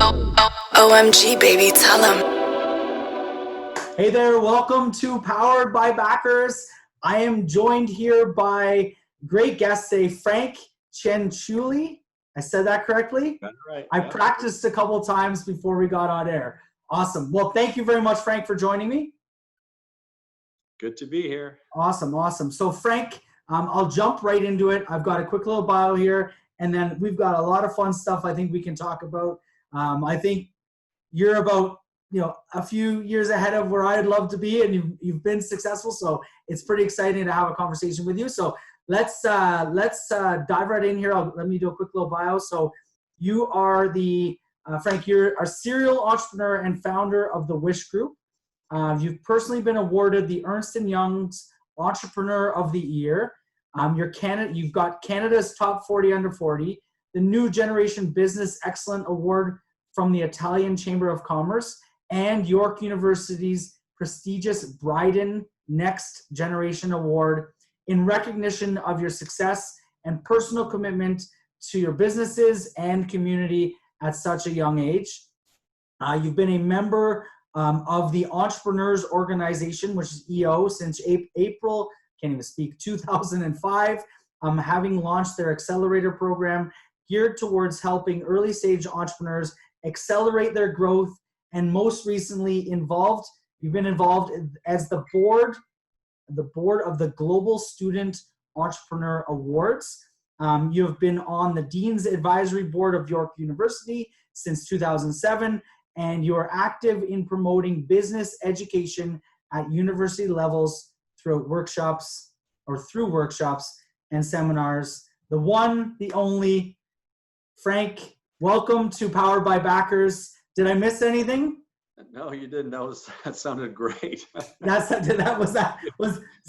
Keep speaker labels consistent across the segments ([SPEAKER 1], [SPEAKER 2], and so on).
[SPEAKER 1] OMG, baby, tell them.
[SPEAKER 2] Hey there, welcome to Powered by Backers. I am joined here by great guest today, Frank Cianciulli. I said that correctly?
[SPEAKER 3] That's right.
[SPEAKER 2] I practiced a couple times before we got on air. Awesome. Well, thank you very much, Frank, for joining me.
[SPEAKER 3] Good to be here.
[SPEAKER 2] Awesome. So, Frank, I'll jump right into it. I've got a quick little bio here, and then we've got a lot of fun stuff I think we can talk about. I think you're about a few years ahead of where I'd love to be, and you've been successful, so it's pretty exciting to have a conversation with you. So let's dive right in here. Let me do a quick little bio. So you are Frank, you're a serial entrepreneur and founder of the Wish Group. You've personally been awarded the Ernst & Young's Entrepreneur of the Year. You've got Canada's Top 40 Under 40, the New Generation Business Excellent Award from the Italian Chamber of Commerce, and York University's prestigious Bryden Next Generation Award in recognition of your success and personal commitment to your businesses and community at such a young age. You've been a member of the Entrepreneurs Organization, which is EO, since April, can't even speak, 2005, having launched their accelerator program geared towards helping early stage entrepreneurs accelerate their growth, and most recently you've been involved as the board of the Global Student Entrepreneur Awards. You have been on the Dean's Advisory Board of York University since 2007, and you are active in promoting business education at university levels through workshops and seminars. The one, the only, Frank, welcome to Powered by Backers. Did I miss anything?
[SPEAKER 3] No, you didn't. That sounded great.
[SPEAKER 2] Was that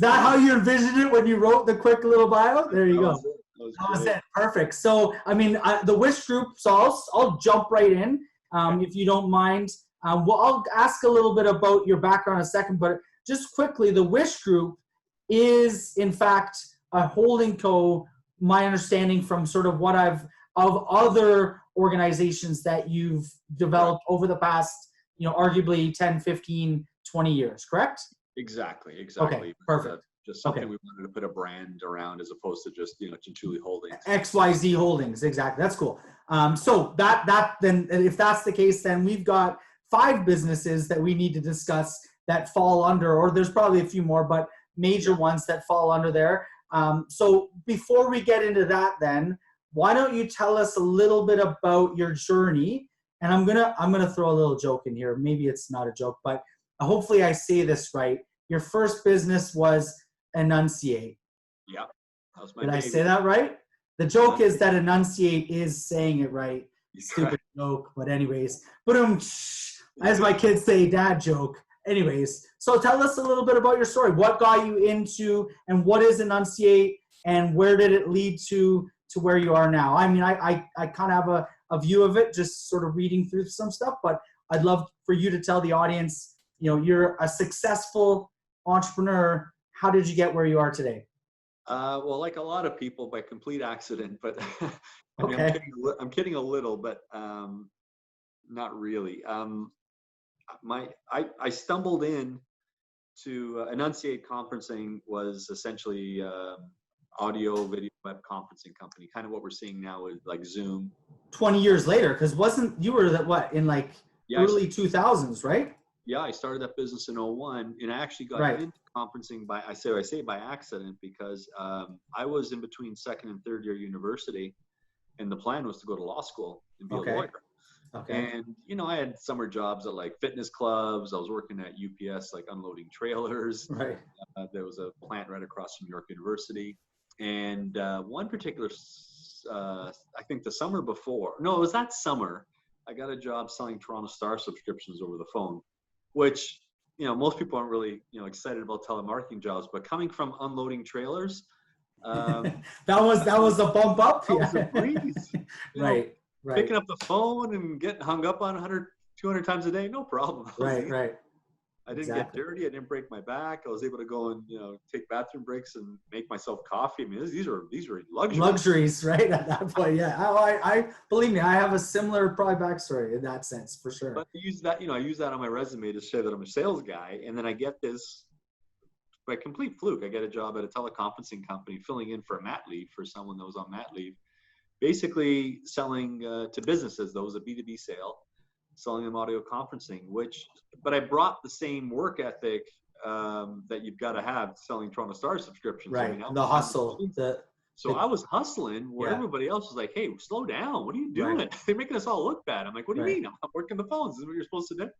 [SPEAKER 2] how you envisioned it when you wrote the quick little bio? There you go. That was it. Perfect. So, the Wish Group, so I'll jump right in, if you don't mind. I'll ask a little bit about your background in a second, but just quickly, the Wish Group is, in fact, a holding co, my understanding from sort of of other organizations that you've developed over the past, arguably 10, 15, 20 years, correct?
[SPEAKER 3] Exactly.
[SPEAKER 2] Okay, perfect.
[SPEAKER 3] Just something we wanted to put a brand around as opposed to just, Cianciulli Holdings.
[SPEAKER 2] XYZ Holdings, exactly. That's cool. So then, if that's the case, then we've got 5 businesses that we need to discuss that fall under, or there's probably a few more, but major ones that fall under there. So before we get into that, then, why don't you tell us a little bit about your journey? And I'm gonna throw a little joke in here. Maybe it's not a joke, but hopefully I say this right. Your first business was Enunciate.
[SPEAKER 3] Yeah, that was my
[SPEAKER 2] Did
[SPEAKER 3] baby.
[SPEAKER 2] I say that right? The joke is that Enunciate is saying it right. Stupid joke, but anyways. As my kids say, dad joke. Anyways, so tell us a little bit about your story. What got you into, and what is Enunciate, and where did it lead to where you are now? I kind of have a view of it, just sort of reading through some stuff, but I'd love for you to tell the audience, you're a successful entrepreneur. How did you get where you are today?
[SPEAKER 3] Well, like a lot of people, by complete accident, but
[SPEAKER 2] Okay.
[SPEAKER 3] I'm kidding a little, but not really. I stumbled in to Enunciate Conferencing was essentially audio, video, web conferencing company, kind of what we're seeing now with like Zoom.
[SPEAKER 2] 20 years later, because you were in early 2000s, right?
[SPEAKER 3] Yeah, I started that business in 2001, and I actually got into conferencing I say by accident, because I was in between second and third year university, and the plan was to go to law school and be a lawyer.
[SPEAKER 2] Okay.
[SPEAKER 3] And I had summer jobs at like fitness clubs. I was working at UPS, like unloading trailers.
[SPEAKER 2] Right.
[SPEAKER 3] There was a plant right across from York University, and one particular, I think the summer before, no, it was that summer, I got a job selling Toronto Star subscriptions over the phone, which, most people aren't really, excited about telemarketing jobs, but coming from unloading trailers,
[SPEAKER 2] that was a bump up.
[SPEAKER 3] That was a breeze.
[SPEAKER 2] Right.
[SPEAKER 3] Picking up the phone and getting hung up on 100, 200 times a day, no problem.
[SPEAKER 2] Right.
[SPEAKER 3] I didn't get
[SPEAKER 2] Exactly.
[SPEAKER 3] dirty. I didn't break my back. I was able to go and, take bathroom breaks and make myself coffee. I mean, these are luxuries.
[SPEAKER 2] Luxuries, right? At that point, yeah. I believe me, I have a similar probably backstory in that sense for sure.
[SPEAKER 3] But I use that on my resume to say that I'm a sales guy. And then I get this, by complete fluke, I get a job at a teleconferencing company filling in for a mat leave for someone that was on mat leave, basically selling to businesses. That was a B2B sale, selling them audio conferencing, but I brought the same work ethic that you've got to have selling Toronto Star subscriptions. I
[SPEAKER 2] Right.
[SPEAKER 3] mean, I
[SPEAKER 2] The
[SPEAKER 3] was
[SPEAKER 2] hustle.
[SPEAKER 3] so I was hustling where
[SPEAKER 2] Yeah.
[SPEAKER 3] everybody else was like, hey, slow down. What are you
[SPEAKER 2] Right.
[SPEAKER 3] doing? They're making us all look bad. I'm like, what do you
[SPEAKER 2] Right.
[SPEAKER 3] mean? I'm working the phones. This is what you're supposed to do.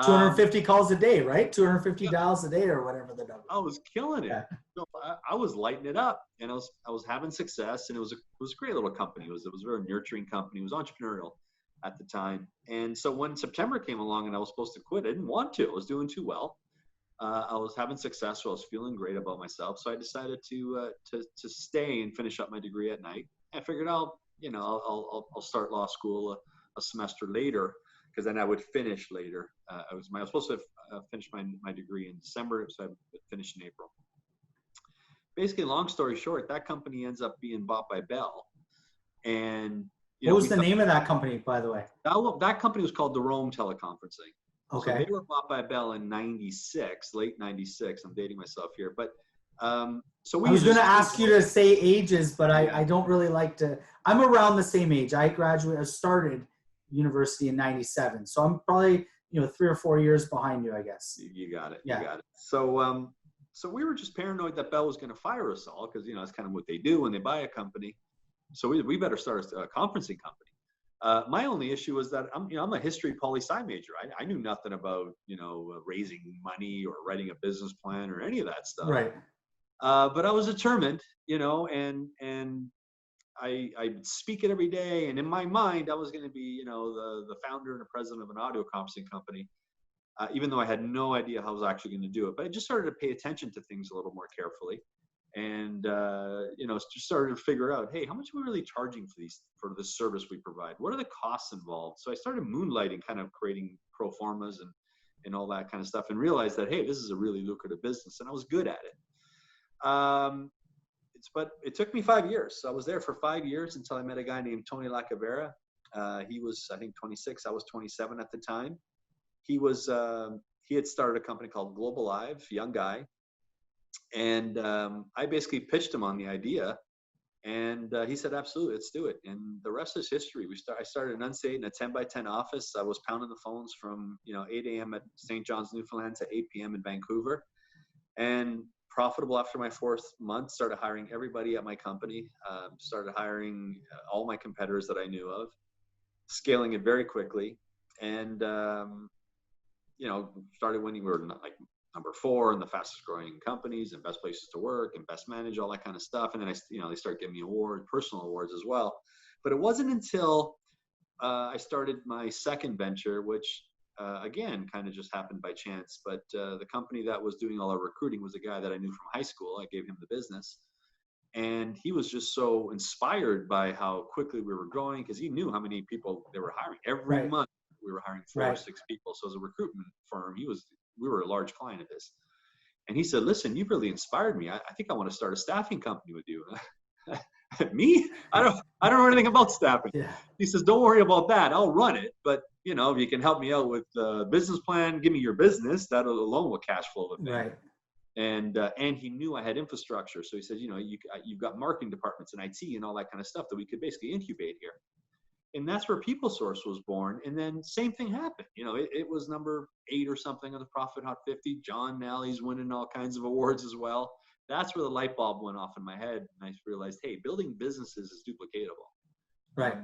[SPEAKER 2] 250 calls a day, right? 250
[SPEAKER 3] Yeah,
[SPEAKER 2] dials a day or whatever the number.
[SPEAKER 3] I was killing it.
[SPEAKER 2] Yeah.
[SPEAKER 3] So I was lighting it up, and I was having success, and it was a great little company. It was a very nurturing company. It was entrepreneurial at the time. And so when September came along and I was supposed to quit, I didn't want to. I was doing too well. I was having success, so I was feeling great about myself. So I decided to stay and finish up my degree at night. I figured I'll start law school a semester later, because then I would finish later. I was supposed to finish my degree in December, so I would finish in April. Basically, long story short, that company ends up being bought by Bell. And
[SPEAKER 2] What was the name of that company, by the way?
[SPEAKER 3] that company was called the Rome Teleconferencing. So
[SPEAKER 2] Okay.
[SPEAKER 3] they were bought by Bell in '96, late '96. I'm dating myself here, but so we.
[SPEAKER 2] I was going to ask you to say ages, but
[SPEAKER 3] Yeah.
[SPEAKER 2] I don't really like to. I'm around the same age. I started university in '97, so I'm probably 3 or 4 years behind you, I guess.
[SPEAKER 3] You got it.
[SPEAKER 2] Yeah.
[SPEAKER 3] You got it. So we were just paranoid that Bell was going to fire us all, because that's kind of what they do when they buy a company. So we better start a conferencing company. My only issue was that I'm a history poli-sci major. I knew nothing about raising money or writing a business plan or any of that stuff.
[SPEAKER 2] Right.
[SPEAKER 3] But I was determined, and I speak it every day. And in my mind, I was going to be the founder and the president of an audio conferencing company, even though I had no idea how I was actually going to do it. But I just started to pay attention to things a little more carefully. And just started to figure out, hey, how much are we really charging for this service we provide? What are the costs involved? So I started moonlighting, kind of creating pro formas and all that kind of stuff, and realized that, hey, this is a really lucrative business, and I was good at it. But it took me 5 years. So I was there for 5 years until I met a guy named Tony Lacavera. He was, I think, 26. I was 27 at the time. He had started a company called Global Live, young guy. And I basically pitched him on the idea, and he said, absolutely, let's do it. And the rest is history. I started Enunciate in a 10 by 10 office. I was pounding the phones from 8 a.m. at St. John's, Newfoundland to 8 p.m. in Vancouver, and profitable after my 4th month. Started hiring everybody at my company, started hiring all my competitors that I knew of, scaling it very quickly, and started winning. We were like number 4 in the fastest growing companies and best places to work and best managed, all that kind of stuff. And then they start giving me awards, personal awards as well. But it wasn't until I started my second venture, which again, kind of just happened by chance. But the company that was doing all our recruiting was a guy that I knew from high school. I gave him the business. And he was just so inspired by how quickly we were growing, because he knew how many people they were hiring. Every month we were hiring 4 or 6 people. So as a recruitment firm, we were a large client of his. And he said, listen, you've really inspired me. I think I want to start a staffing company with you. Me? I don't know anything about staffing.
[SPEAKER 2] Yeah.
[SPEAKER 3] He says, don't worry about that. I'll run it. But if you can help me out with the business plan, give me your business, that alone will cash flow the thing.
[SPEAKER 2] Right.
[SPEAKER 3] And he knew I had infrastructure. So he said, you've got marketing departments and IT and all that kind of stuff that we could basically incubate here. And that's where PeopleSource was born. And then same thing happened. It was number 8 or something on the Profit Hot 50. John Nally's winning all kinds of awards as well. That's where the light bulb went off in my head. And I realized, hey, building businesses is duplicatable.
[SPEAKER 2] Right.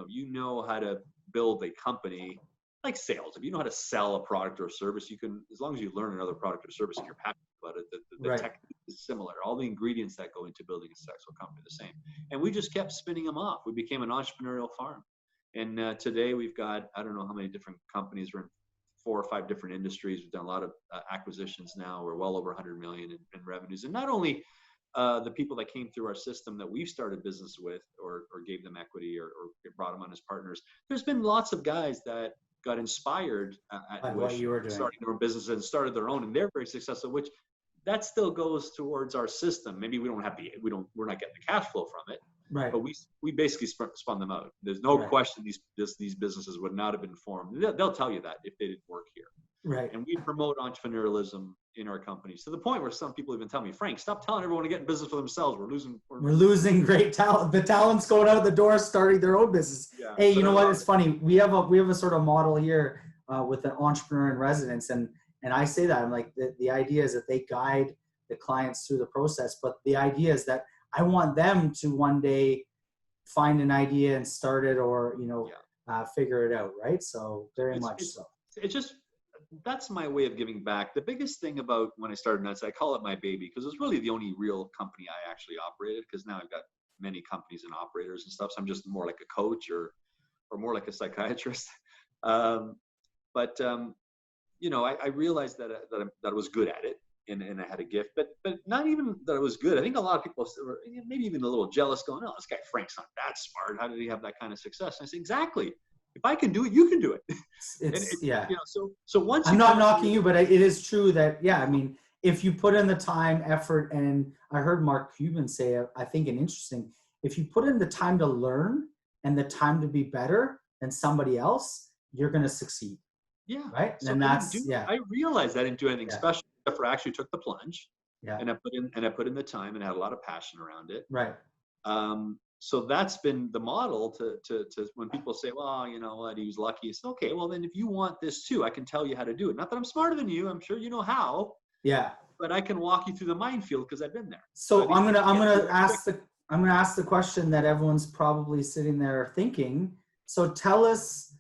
[SPEAKER 3] You know how to build a company like sales. If you know how to sell a product or a service, you can, as long as you learn another product or service and you're passionate about it, the technique is similar. All the ingredients that go into building a successful company are the same. And we just kept spinning them off. We became an entrepreneurial farm. And today we've got, I don't know how many different companies. We're in 4 or 5 different industries. We've done a lot of acquisitions now. We're well over 100 million in revenues. And not only the people that came through our system that we've started business with or gave them equity or brought them on as partners. There's been lots of guys that got inspired
[SPEAKER 2] By
[SPEAKER 3] at
[SPEAKER 2] what
[SPEAKER 3] Wish,
[SPEAKER 2] you were doing.
[SPEAKER 3] starting their own business and started their own, and they're very successful. Which that still goes towards our system. Maybe we're not getting the cash flow from it,
[SPEAKER 2] Right.
[SPEAKER 3] but we basically spun them out. There's no question these businesses would not have been formed. They'll tell you that if they didn't work here.
[SPEAKER 2] Right.
[SPEAKER 3] And we promote entrepreneurialism in our companies to the point where some people even tell me, Frank, stop telling everyone to get in business for themselves. We're
[SPEAKER 2] losing great talent. The talent's going out the door, starting their own business.
[SPEAKER 3] Yeah,
[SPEAKER 2] Hey, you know what? It's funny. We have a sort of model here with an entrepreneur in residence, and I say that I'm like the idea is that they guide the clients through the process, but the idea is that I want them to one day find an idea and start it, or figure it out. Right. So very much so.
[SPEAKER 3] It's just. That's my way of giving back. The biggest thing about when I started Nuts, I call it my baby because it's really the only real company I actually operated, because now I've got many companies and operators and stuff. So I'm just more like a coach or more like a psychiatrist. I realized that I was good at it and I had a gift, but not even that I was good. I think a lot of people were maybe even a little jealous going, oh, this guy Frank's not that smart. How did he have that kind of success? And I said, exactly. If I can do it, you can do it. So once
[SPEAKER 2] I'm not knocking you, but it is true that, I mean, if you put in the time, effort, and I heard Mark Cuban say, I think an interesting, if you put in the time to learn and the time to be better than somebody else, you're going to succeed.
[SPEAKER 3] Yeah.
[SPEAKER 2] Right.
[SPEAKER 3] So
[SPEAKER 2] and
[SPEAKER 3] I realized I didn't do anything special, except for I actually took the plunge.
[SPEAKER 2] Yeah.
[SPEAKER 3] And I put in the time and had a lot of passion around it.
[SPEAKER 2] Right.
[SPEAKER 3] So that's been the model to when people say, well, you know what, he was lucky. It's okay. Well, then if you want this too, I can tell you how to do it. Not that I'm smarter than you. I'm sure you know how.
[SPEAKER 2] Yeah.
[SPEAKER 3] But I can walk you through the minefield because I've been there.
[SPEAKER 2] So I'm gonna ask the question that everyone's probably sitting there thinking. So tell us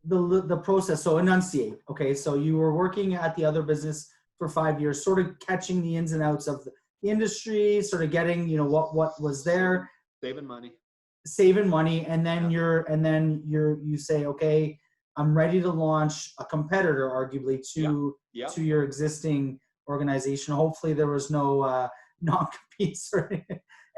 [SPEAKER 2] the process. So Enunciate. Okay. So you were working at the other business for 5 years, sort of catching the ins and outs of the industry, sort of getting, what was there. Saving money, and then you say, okay, I'm ready to launch a competitor, arguably to your existing organization. Hopefully, there was no non-competes or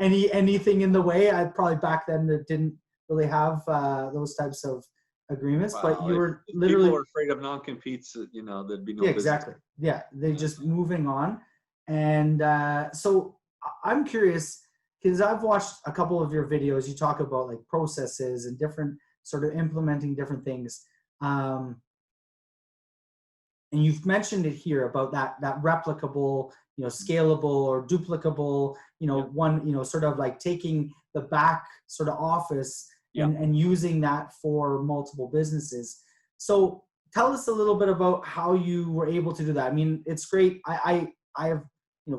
[SPEAKER 2] anything in the way. I probably back then didn't really have those types of agreements, but you were literally
[SPEAKER 3] people were afraid of non-competes. There'd be no business.
[SPEAKER 2] Exactly. Yeah, they just moving on, and so I'm curious. Because I've watched a couple of your videos, you talk about like processes and different sort of implementing different things. And you've mentioned it here about that replicable, scalable or duplicable, one, sort of like taking the back sort of office and using that for multiple businesses. So tell us a little bit about how you were able to do that. I mean, it's great. I have,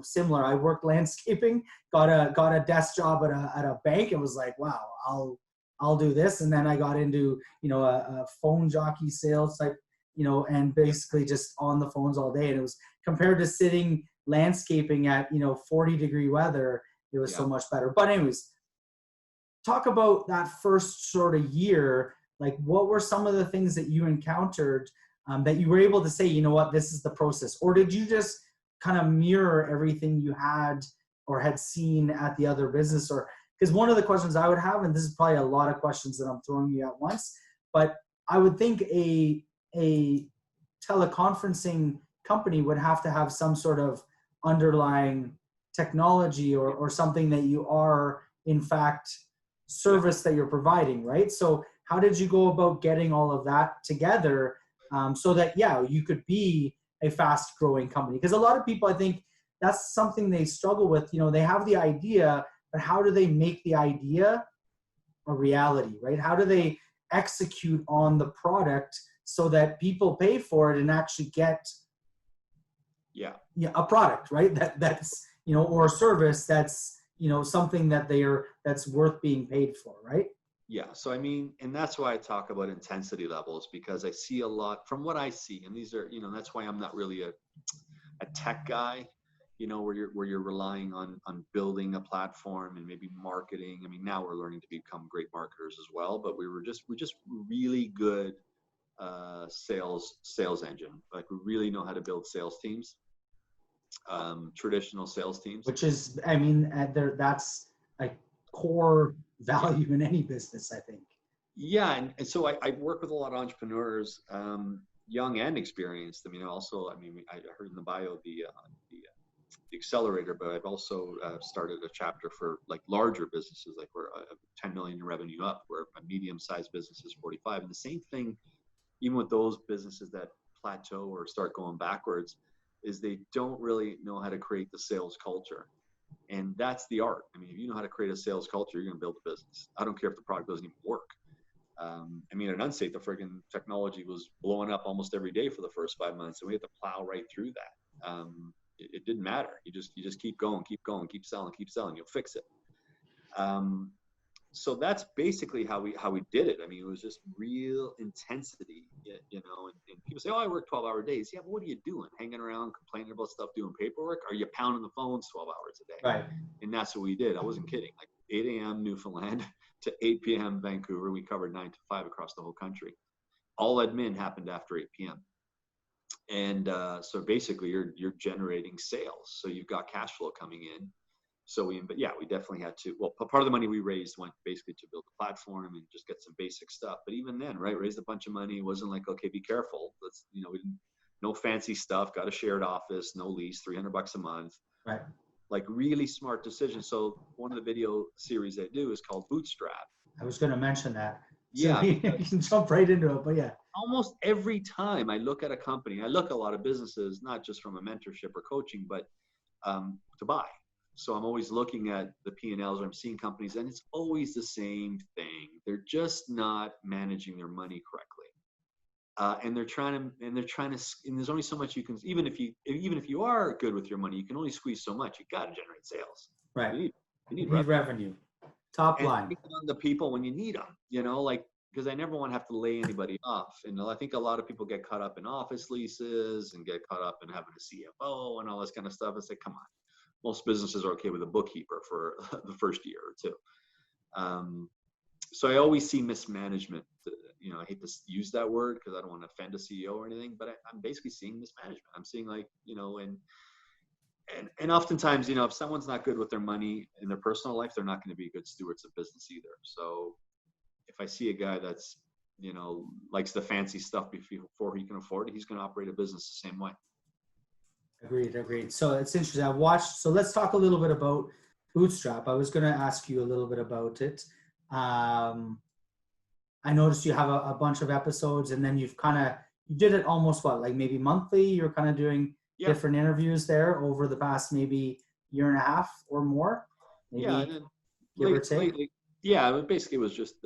[SPEAKER 2] similar. I worked landscaping, got a desk job at a bank, and was like, wow, I'll do this. And then I got into, a phone jockey sales type, and basically just on the phones all day. And it was compared to sitting landscaping at, 40-degree weather, it was so much better. But anyways, talk about that first sort of year. Like, what were some of the things that you encountered that you were able to say, you know what, this is the process? Or did you just kind of mirror everything you had or had seen at the other business? Or because one of the questions I would have, and this is probably a lot of questions that I'm throwing you at once, but I would think a teleconferencing company would have to have some sort of underlying technology or something that you are in fact service that you're providing, right? So how did you go about getting all of that together so that you could be a fast growing company? Because a lot of people, I think that's something they struggle with. They have the idea, but how do they make the idea a reality, right? How do they execute on the product so that people pay for it and actually get a product, right? That's or a service that's something that's worth being paid for, right?
[SPEAKER 3] Yeah. So, I mean, and that's why I talk about intensity levels, because I see a lot from what I see. And these are, that's why I'm not really a tech guy, where you're relying on building a platform and maybe marketing. I mean, now we're learning to become great marketers as well, but we're just really good sales engine. Like, we really know how to build sales teams, traditional sales teams.
[SPEAKER 2] Which is, I mean, that's a core value in any business, I think.
[SPEAKER 3] Yeah, and so I work with a lot of entrepreneurs, young and experienced. I mean, also, I mean, I heard in the bio the accelerator, but I've also started a chapter for like larger businesses, like we're 10 million in revenue up, where a medium-sized business is 45. And the same thing, even with those businesses that plateau or start going backwards, is they don't really know how to create the sales culture. And that's the art. I mean, if you know how to create a sales culture, you're going to build a business. I don't care if the product doesn't even work. I mean, at Enunciate, the friggin' technology was blowing up almost every day for the first 5 months, and we had to plow right through that. It didn't matter. You just keep going, keep selling. You'll fix it. So that's basically how we did it. I mean, it was just real intensity, you know. And people say, "Oh, I work 12-hour days." Yeah, but what are you doing? Hanging around, complaining about stuff, doing paperwork? Are you pounding the phones 12 hours a day?
[SPEAKER 2] Right.
[SPEAKER 3] And that's what we did. I wasn't kidding. Like 8 a.m. Newfoundland to 8 p.m. Vancouver. We covered 9 to 5 across the whole country. All admin happened after 8 p.m. And so basically, you're generating sales. So you've got cash flow coming in. So we definitely had to, well, part of the money we raised went basically to build the platform and just get some basic stuff. But even then, right, raised a bunch of money. It wasn't like, okay, be careful. Let's, you know, we didn't, no fancy stuff, got a shared office, no lease, $300 a month.
[SPEAKER 2] Right.
[SPEAKER 3] Like really smart decisions. So one of the video series I do is called Bootstrap.
[SPEAKER 2] I was going to mention that.
[SPEAKER 3] Yeah.
[SPEAKER 2] So you can jump right into it, but yeah.
[SPEAKER 3] Almost every time I look at a company, I look at a lot of businesses, not just from a mentorship or coaching, but to buy. So I'm always looking at the P&Ls, or I'm seeing companies, and it's always the same thing. They're just not managing their money correctly, and there's only so much you can. Even if you are good with your money, you can only squeeze so much. You got to generate sales.
[SPEAKER 2] Right.
[SPEAKER 3] You need
[SPEAKER 2] revenue. Top
[SPEAKER 3] and
[SPEAKER 2] line.
[SPEAKER 3] on the people when you need them. You know, like, because I never want to have to lay anybody off. And I think a lot of people get caught up in office leases and get caught up in having a CFO and all this kind of stuff. It's like, come on. Most businesses are okay with a bookkeeper for the first year or two. So I always see mismanagement. You know, I hate to use that word because I don't want to offend a CEO or anything, but I'm basically seeing mismanagement. I'm seeing, like, you know, and oftentimes, you know, if someone's not good with their money in their personal life, they're not going to be good stewards of business either. So if I see a guy that's, you know, likes the fancy stuff before he can afford it, he's going to operate a business the same way.
[SPEAKER 2] Agreed. So it's interesting. I've watched, so let's talk a little bit about Bootstrap. I was going to ask you a little bit about it. I noticed you have a bunch of episodes, and then you did it almost like maybe monthly. You're kind of doing different interviews there over the past maybe year and a half or more. Maybe,
[SPEAKER 3] and then
[SPEAKER 2] give or take.
[SPEAKER 3] Lately, basically it was just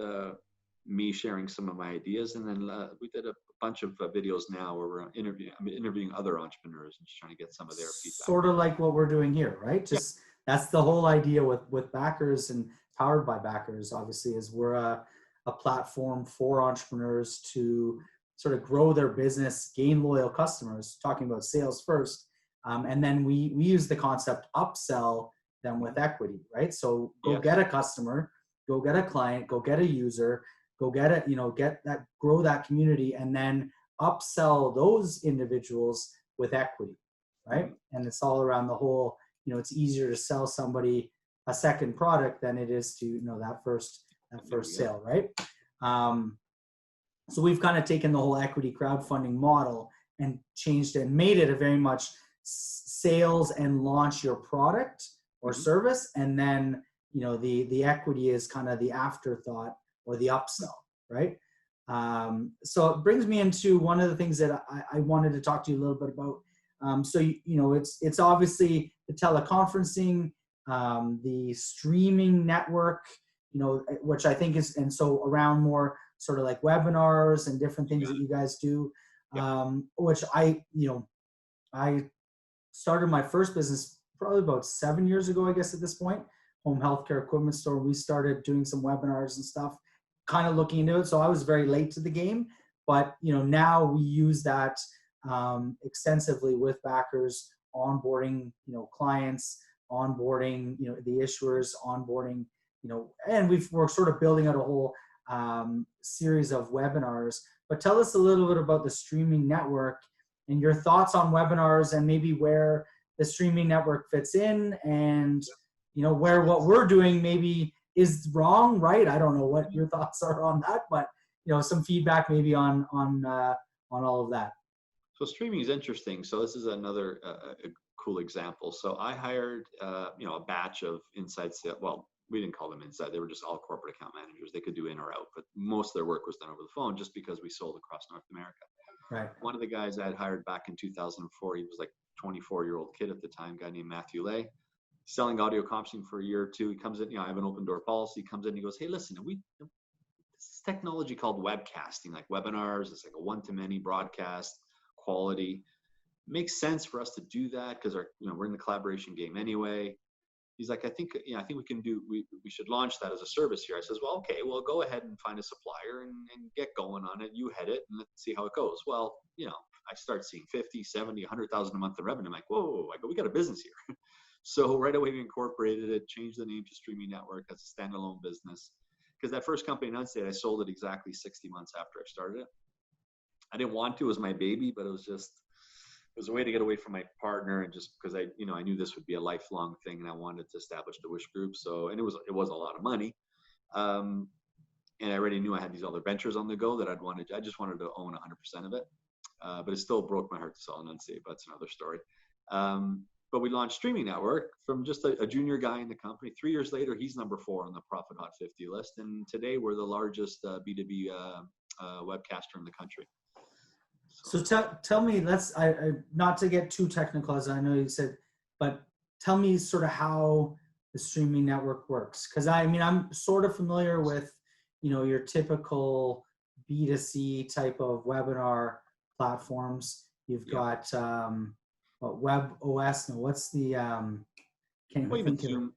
[SPEAKER 3] me sharing some of my ideas, and then we did a bunch of videos now where we're interviewing other entrepreneurs and just trying to get some of their feedback.
[SPEAKER 2] Sort of like what we're doing here, right? Just that's the whole idea with Backers and powered by Backers, obviously, is we're a platform for entrepreneurs to sort of grow their business, gain loyal customers, talking about sales first. And then we use the concept upsell them with equity, right? So go get a customer, go get a client, go get a user, go get it, grow that community, and then upsell those individuals with equity, right? And it's all around the whole, it's easier to sell somebody a second product than it is to, that first sale, right? So we've kind of taken the whole equity crowdfunding model and changed it and made it a very much sales and launch your product or service. And then, the equity is kind of the afterthought or the upsell, right? So it brings me into one of the things that I wanted to talk to you a little bit about. So, it's obviously the teleconferencing, the streaming network, which I think is, and so around more sort of like webinars and different things that you guys do, which I started my first business probably about 7 years ago, I guess, at this point, home healthcare equipment store. We started doing some webinars and stuff, kind of looking into it. So I was very late to the game, but now we use that extensively with Backers, onboarding, clients, onboarding, the issuers, onboarding, and we're sort of building out a whole series of webinars. But tell us a little bit about the streaming network and your thoughts on webinars, and maybe where the streaming network fits in, and where what we're doing maybe is wrong, right? I don't know what your thoughts are on that, but some feedback maybe on all of that.
[SPEAKER 3] So streaming is interesting. So this is another a cool example. So I hired a batch of inside sales. Well, we didn't call them inside. They were just all corporate account managers. They could do in or out, but most of their work was done over the phone just because we sold across North America.
[SPEAKER 2] Right.
[SPEAKER 3] One of the guys I had hired back in 2004, he was like 24-year-old kid at the time, a guy named Matthew Lay, selling audio conferencing for a year or two. He comes in, I have an open door policy. He comes in, he goes, hey, listen, this is technology called webcasting, like webinars. It's like a one-to-many broadcast quality. Makes sense for us to do that because we're in the collaboration game anyway. He's like, I think we can we should launch that as a service here. I says, well, okay, well, go ahead and find a supplier and get going on it. You head it and let's see how it goes. Well, I start seeing 50, 70, 100,000 a month in revenue. I'm like, whoa, we got a business here. So right away we incorporated it, changed the name to Streaming Network as a standalone business. Because that first company, Enunciate, I sold it exactly 60 months after I started it. I didn't want to, it was my baby, but it was a way to get away from my partner, and just because I knew this would be a lifelong thing, and I wanted to establish the Wish Group. So, and it was a lot of money, and I already knew I had these other ventures on the go that I just wanted to own 100% of it, but it still broke my heart to sell Enunciate. But that's another story. But we launched Streaming Network from just a junior guy in the company. 3 years later, he's number 4 on the Profit Hot 50 list, and today we're the largest B2B webcaster in the country.
[SPEAKER 2] So tell me, not to get too technical, as I know you said, but tell me sort of how the Streaming Network works. Because I'm sort of familiar with, your typical B2C type of webinar platforms. You've got Web OS. No, what's the
[SPEAKER 3] even Zoom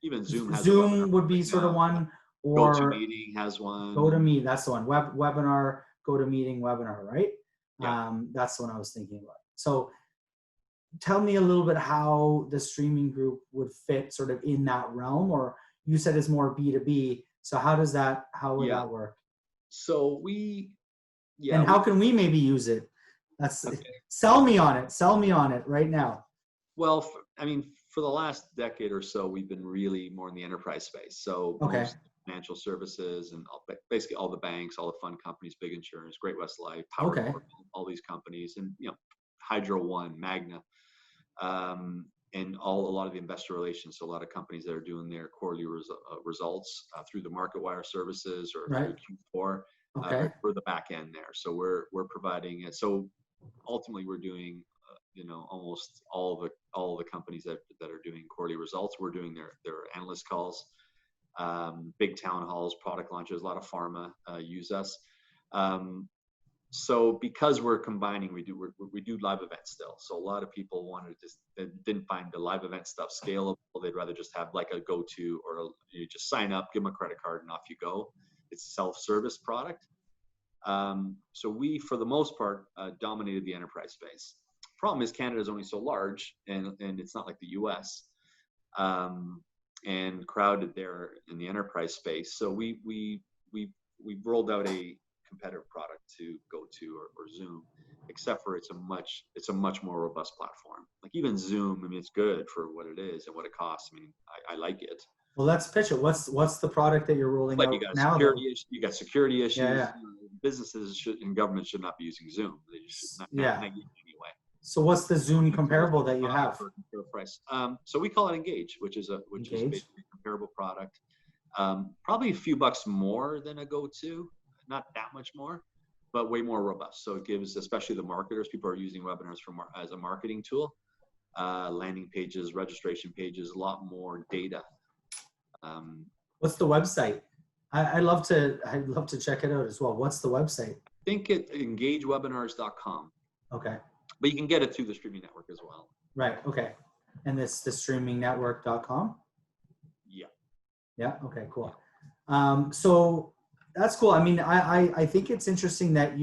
[SPEAKER 3] has
[SPEAKER 2] Zoom would be sort of one, or
[SPEAKER 3] GoToMeeting has one.
[SPEAKER 2] GoToMeeting, that's the one. Webinar, GoToMeeting, webinar, right?
[SPEAKER 3] Yeah.
[SPEAKER 2] That's the one I was thinking about. So tell me a little bit how the streaming group would fit sort of in that realm, or you said it's more B2B. So how would that work?
[SPEAKER 3] So
[SPEAKER 2] and how can we maybe use it? That's okay. Sell me on it right now.
[SPEAKER 3] Well, for the last decade or so, we've been really more in the enterprise space. So most financial services and basically all the banks, all the fund companies, big insurance, Great-West Life, Power, all these companies, and Hydro One, Magna, and a lot of the investor relations. So a lot of companies that are doing their quarterly results through the MarketWire services or through Q4. We're the back end there. So we're providing it. So ultimately, we're doing almost all the companies that are doing quarterly results. We're doing their analyst calls. Big town halls, product launches, a lot of pharma use us. So because we're combining, we do live events still. So a lot of people didn't find the live event stuff scalable. They'd rather just have like a go-to, or you just sign up, give them a credit card, and off you go. It's a self-service product. So we, for the most part, dominated the enterprise space. Problem is Canada is only so large, and it's not like the US. And crowded there in the enterprise space. So we rolled out a competitive product to GoTo or Zoom, except for it's a much more robust platform. Like even Zoom, it's good for what it is and what it costs. I like it.
[SPEAKER 2] Well, let's pitch it. What's the product that you're rolling out now?
[SPEAKER 3] You got security issues.
[SPEAKER 2] Yeah.
[SPEAKER 3] Businesses and governments should not be using Zoom. They should not anyway.
[SPEAKER 2] So what's the Zoom comparable that you have?
[SPEAKER 3] So we call it Engage, which is basically a comparable product. Probably a few bucks more than a GoTo, not that much more, but way more robust. So it gives, especially the marketers, people are using webinars as a marketing tool, landing pages, registration pages, a lot more data.
[SPEAKER 2] What's the website? I'd love to check it out as well. What's the website?
[SPEAKER 3] I think it's engagewebinars.com.
[SPEAKER 2] Okay.
[SPEAKER 3] But you can get it through the Streaming Network as well.
[SPEAKER 2] Right. Okay. And it's the streamingnetwork.com?
[SPEAKER 3] Yeah.
[SPEAKER 2] Yeah. Okay, cool. So that's cool. I think it's interesting that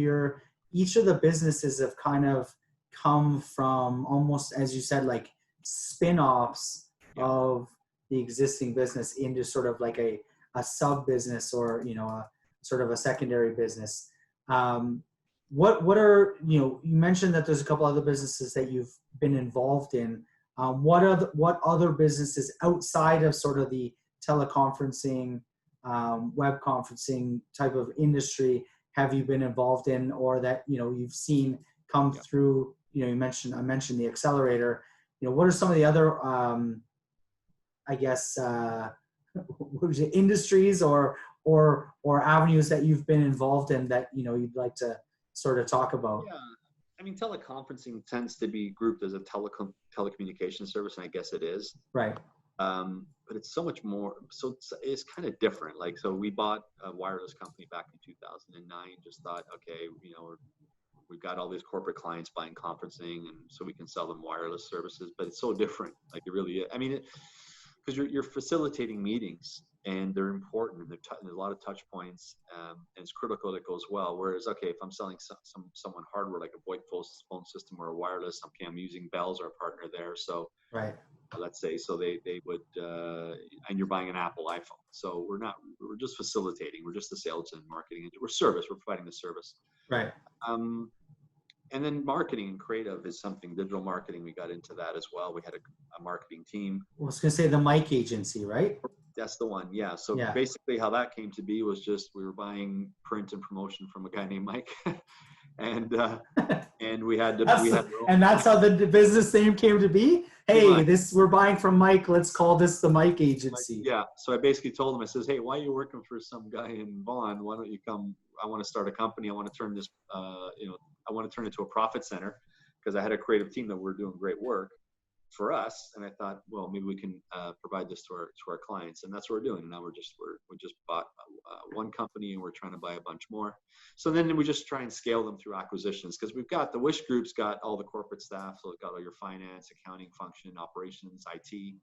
[SPEAKER 2] each of the businesses have kind of come from almost, as you said, like spin-offs of the existing business into sort of like a sub business, or, a sort of a secondary business. What are, you mentioned that there's a couple other businesses that you've been involved in. What other businesses outside of sort of the teleconferencing web conferencing type of industry have you been involved in, or that you've seen come through? I mentioned the accelerator. What are some of the other I guess industries or avenues that you've been involved in that you'd like to sort of talk about?
[SPEAKER 3] Yeah, I mean, teleconferencing tends to be grouped as a telecommunication service, and I guess it is.
[SPEAKER 2] Right.
[SPEAKER 3] But it's so much more. So it's kind of different. Like, so we bought a wireless company back in 2009. Just thought, okay, we've got all these corporate clients buying conferencing, and so we can sell them wireless services. But it's so different. Like, it really is. I mean, because you're facilitating meetings, and they're important, and there's a lot of touch points, and it's critical that it goes well. Whereas, okay, if I'm selling someone hardware like a VoIP phone system or a wireless, I'm using Bell's, our partner there. So
[SPEAKER 2] right.
[SPEAKER 3] Let's say, so they would, and you're buying an Apple iPhone. So we're just facilitating. We're just the sales and marketing. We're providing the service.
[SPEAKER 2] Right.
[SPEAKER 3] And then marketing and creative is something, digital marketing, we got into that as well. We had a marketing team.
[SPEAKER 2] I was going to say the Mike agency, right?
[SPEAKER 3] That's the one. Yeah. So basically how that came to be was just, we were buying print and promotion from a guy named Mike. and we had to,
[SPEAKER 2] and that's how the business name came to be. Hey, we're buying from Mike. Let's call this the Mike agency.
[SPEAKER 3] Yeah. So I basically told him, I says, hey, why are you working for some guy in Vaughan? Why don't you come? I want to start a company. I want to turn this, I want to turn it into a profit center, because I had a creative team that were doing great work for us. And I thought, well, maybe we can provide this to our clients, and that's what we're doing. And now we just bought one company, and we're trying to buy a bunch more. So then we just try and scale them through acquisitions, because we've got the Wish Group's got all the corporate staff. So it's got all your finance, accounting function, operations, IT,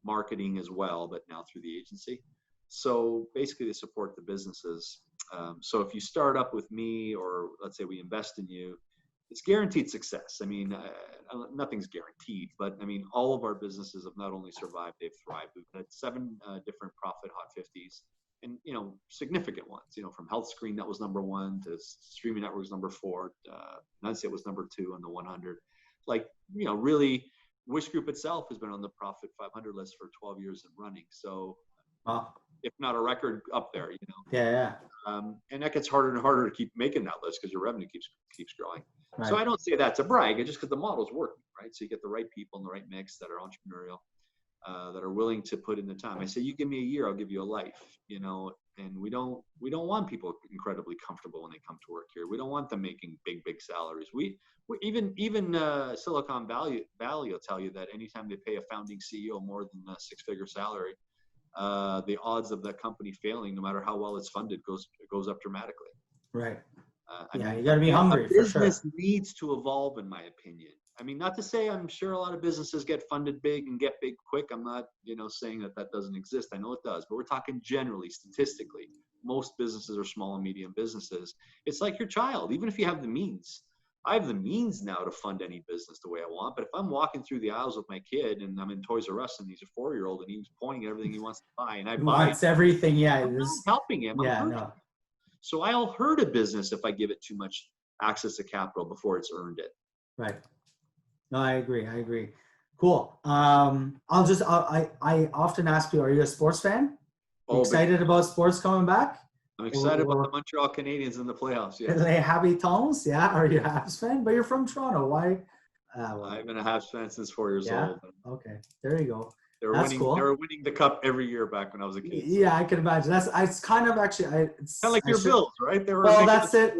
[SPEAKER 3] marketing as well, but now through the agency. So basically they support the businesses. So if you start up with me, or let's say we invest in you, it's guaranteed success. I mean, nothing's guaranteed, but I mean, all of our businesses have not only survived, they've thrived. We've had 7 different profit Hot 50s, and significant ones. From Health Screen, that was #1, to Streaming Networks #4. Enunciate was #2 on the 100. Like, really, Wish Group itself has been on the Profit 500 list for 12 years and running. So, if not a record, up there.
[SPEAKER 2] Yeah.
[SPEAKER 3] And that gets harder and harder to keep making that list, because your revenue keeps growing.
[SPEAKER 2] Right.
[SPEAKER 3] So I don't say that to brag, it's just because the model's working, right? So you get the right people in the right mix that are entrepreneurial, that are willing to put in the time. I say, you give me a year, I'll give you a life, and we don't want people incredibly comfortable when they come to work here. We don't want them making big salaries. We even Silicon Valley will tell you that anytime they pay a founding CEO more than a 6-figure salary, the odds of that company failing, no matter how well it's funded, goes up dramatically.
[SPEAKER 2] Right.
[SPEAKER 3] I mean,
[SPEAKER 2] you got to be hungry for sure.
[SPEAKER 3] Business needs to evolve, in my opinion. I mean, not to say, I'm sure a lot of businesses get funded big and get big quick. I'm not, saying that doesn't exist. I know it does, but we're talking generally, statistically. Most businesses are small and medium businesses. It's like your child. Even if you have the means, I have the means now to fund any business the way I want. But if I'm walking through the aisles with my kid, and I'm in Toys R Us, and he's a 4-year-old, and he's pointing at everything he wants to buy, and I buy
[SPEAKER 2] everything. Yeah,
[SPEAKER 3] I'm not helping him. I'm hurting him. So I'll hurt a business if I give it too much access to capital before it's earned it.
[SPEAKER 2] Right. No, I agree. Cool. I often ask people, are you a sports fan? Excited about sports coming back?
[SPEAKER 3] I'm excited about the Montreal Canadiens in the playoffs. Yeah.
[SPEAKER 2] Are they Habitants? Yeah. Are you a Habs fan? But you're from Toronto. Why?
[SPEAKER 3] I've been a Habs fan since 4 years old.
[SPEAKER 2] Okay. There you go.
[SPEAKER 3] Cool. They were winning the cup every year back when I was a kid.
[SPEAKER 2] Yeah, I can imagine. It's kind of actually. It's
[SPEAKER 3] kind of like your Bills, right?
[SPEAKER 2] That's it.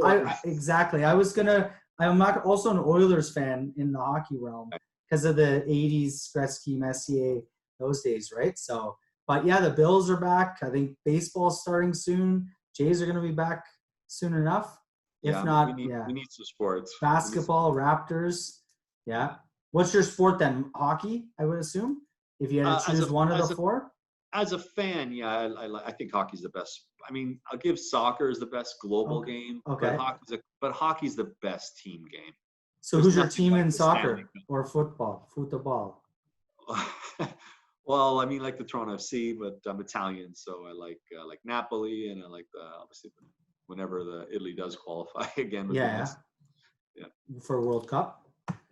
[SPEAKER 2] Exactly. I'm not also an Oilers fan in the hockey realm because of the '80s Gretzky, Messier, those days, right? So, but yeah, the Bills are back. I think baseball's starting soon. Jays are going to be back soon enough. If not,
[SPEAKER 3] we need some sports.
[SPEAKER 2] Basketball, Raptors. Yeah. What's your sport then? Hockey, I would assume. If you had to choose one of the 4?
[SPEAKER 3] As a fan, I think hockey's the best. I mean, I'll give soccer is the best global game,
[SPEAKER 2] okay.
[SPEAKER 3] But hockey's the best team game.
[SPEAKER 2] So who's your team in soccer or football? Football.
[SPEAKER 3] Well, I mean, like the Toronto FC, but I'm Italian, so I like Napoli, and I like obviously whenever the Italy does qualify again.
[SPEAKER 2] Yeah. For World Cup.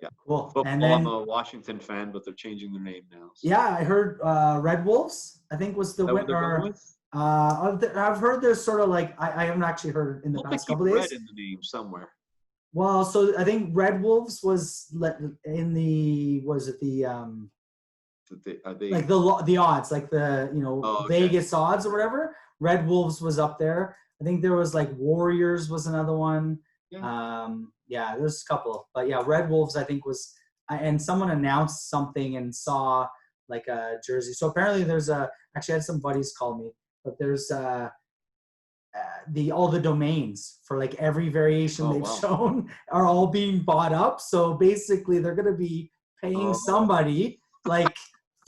[SPEAKER 3] Yeah.
[SPEAKER 2] Cool.
[SPEAKER 3] Football,
[SPEAKER 2] and then,
[SPEAKER 3] I'm a Washington fan, but they're changing their name now. So.
[SPEAKER 2] Yeah, I heard Red Wolves, I think was the winner. I've heard there's sort of like, I haven't actually heard it in
[SPEAKER 3] I
[SPEAKER 2] the
[SPEAKER 3] don't think
[SPEAKER 2] past
[SPEAKER 3] you've
[SPEAKER 2] couple of
[SPEAKER 3] read
[SPEAKER 2] days.
[SPEAKER 3] in the name somewhere.
[SPEAKER 2] Well, so I think Red Wolves was in the, was it the,
[SPEAKER 3] Are they?
[SPEAKER 2] like the odds, like the,
[SPEAKER 3] Oh, okay.
[SPEAKER 2] Vegas odds or whatever. Red Wolves was up there. I think there was like Warriors was another one.
[SPEAKER 3] Yeah.
[SPEAKER 2] Yeah, there's a couple, but yeah, Red Wolves I think was, and someone announced something and saw like a jersey. So apparently there's actually I had some buddies call me, but there's all the domains for like every variation
[SPEAKER 3] Oh,
[SPEAKER 2] they've
[SPEAKER 3] wow.
[SPEAKER 2] shown are all being bought up. So basically they're going to be paying somebody like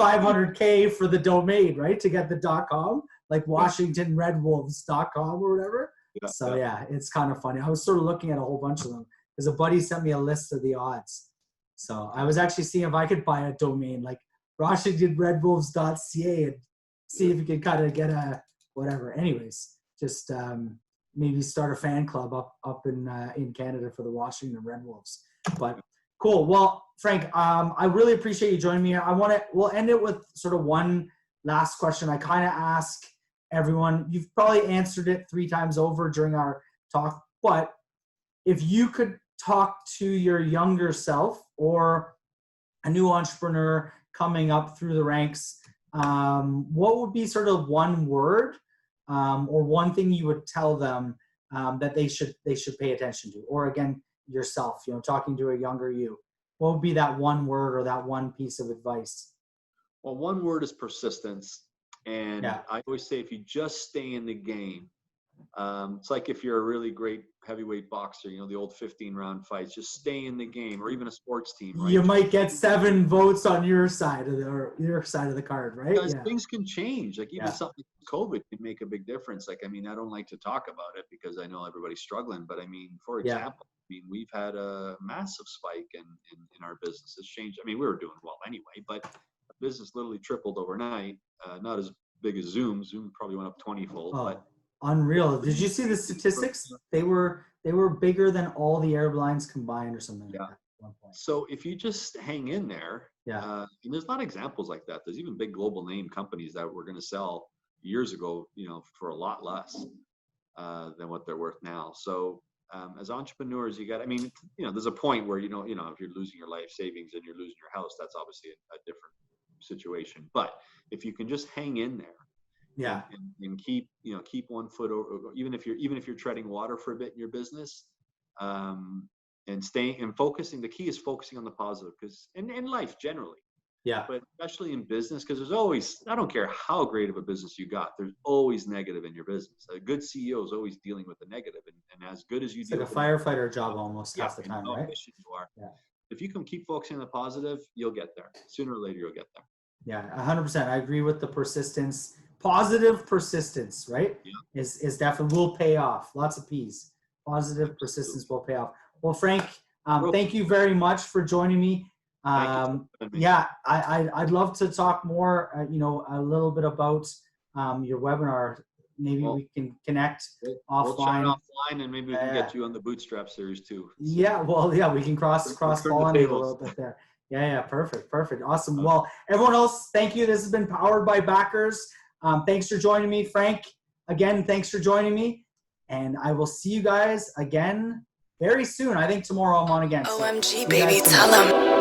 [SPEAKER 2] $500K for the domain, right? To get the .com, like WashingtonRedWolves.com or whatever.
[SPEAKER 3] Yeah,
[SPEAKER 2] So yeah, it's kind of funny. I was sort of looking at a whole bunch of them because a buddy sent me a list of the odds. So I was actually seeing if I could buy a domain like WashingtonRedWolves.ca and see if you could kind of get a whatever. Anyways, just maybe start a fan club up in Canada for the Washington Red Wolves. But cool. Well, Frank, I really appreciate you joining me here. We'll end it with sort of one last question. I kind of ask everyone. You've probably answered it 3 times over during our talk, but if you could talk to your younger self or a new entrepreneur coming up through the ranks, what would be sort of one word or one thing you would tell them that they should pay attention to? Or again, yourself, talking to a younger you, what would be that one word or that one piece of advice?
[SPEAKER 3] Well, one word is persistence. And
[SPEAKER 2] Yeah.
[SPEAKER 3] I always say, if you just stay in the game, it's like if you're a really great heavyweight boxer, the old 15-round fights, just stay in the game, or even a sports team, right?
[SPEAKER 2] You might get 7 votes on your side of the card, right?
[SPEAKER 3] Because
[SPEAKER 2] Yeah.
[SPEAKER 3] things can change. Like even
[SPEAKER 2] Yeah.
[SPEAKER 3] something like COVID can make a big difference. Like, I mean, I don't like to talk about it because I know everybody's struggling, but I mean, for
[SPEAKER 2] Yeah.
[SPEAKER 3] example, we've had a massive spike in our business. It's changed. I mean, we were doing well anyway, but the business literally tripled overnight. Not as big as Zoom. Zoom probably went up 20-fold,
[SPEAKER 2] Oh,
[SPEAKER 3] but
[SPEAKER 2] unreal. Did you see the statistics? They were bigger than all the airlines combined or something like that at one point.
[SPEAKER 3] So if you just hang in there,
[SPEAKER 2] Yeah.
[SPEAKER 3] and there's a lot of examples like that. There's even big global name companies that were going to sell years ago, for a lot less than what they're worth now. So as entrepreneurs, there's a point where, if you're losing your life savings and you're losing your house, that's obviously a different situation. But if you can just hang in there,
[SPEAKER 2] Yeah.
[SPEAKER 3] and keep one foot over, even if you're treading water for a bit in your business, and staying and focusing. The key is focusing on the positive, because in life generally,
[SPEAKER 2] Yeah.
[SPEAKER 3] but especially in business, because there's always, I don't care how great of a business you got, there's always negative in your business. A good CEO is always dealing with the negative, and as good as you
[SPEAKER 2] It's
[SPEAKER 3] deal
[SPEAKER 2] like a
[SPEAKER 3] with
[SPEAKER 2] firefighter job almost half the
[SPEAKER 3] and
[SPEAKER 2] time,
[SPEAKER 3] how
[SPEAKER 2] right?
[SPEAKER 3] efficient you are.
[SPEAKER 2] Yeah.
[SPEAKER 3] If you can keep focusing on the positive, you'll get there. Sooner or later, you'll get there.
[SPEAKER 2] Yeah, 100%. I agree with the persistence. Positive persistence, right?
[SPEAKER 3] Yeah.
[SPEAKER 2] Is definitely will pay off. Lots of P's. Positive persistence will pay off. Well, Frank, thank you very much for joining me. Yeah, I'd love to talk more. A little bit about your webinar. Maybe we can connect offline.
[SPEAKER 3] We'll chat offline, and maybe we can get you on the Bootstrap series too. So
[SPEAKER 2] yeah, well, yeah, we can cross pollinate a little bit there. Yeah, perfect, awesome. Well, everyone else, thank you. This has been powered by Backers. Thanks for joining me, Frank. Again, thanks for joining me, and I will see you guys again very soon. I think tomorrow I'm on again.
[SPEAKER 1] OMG, baby, tell them.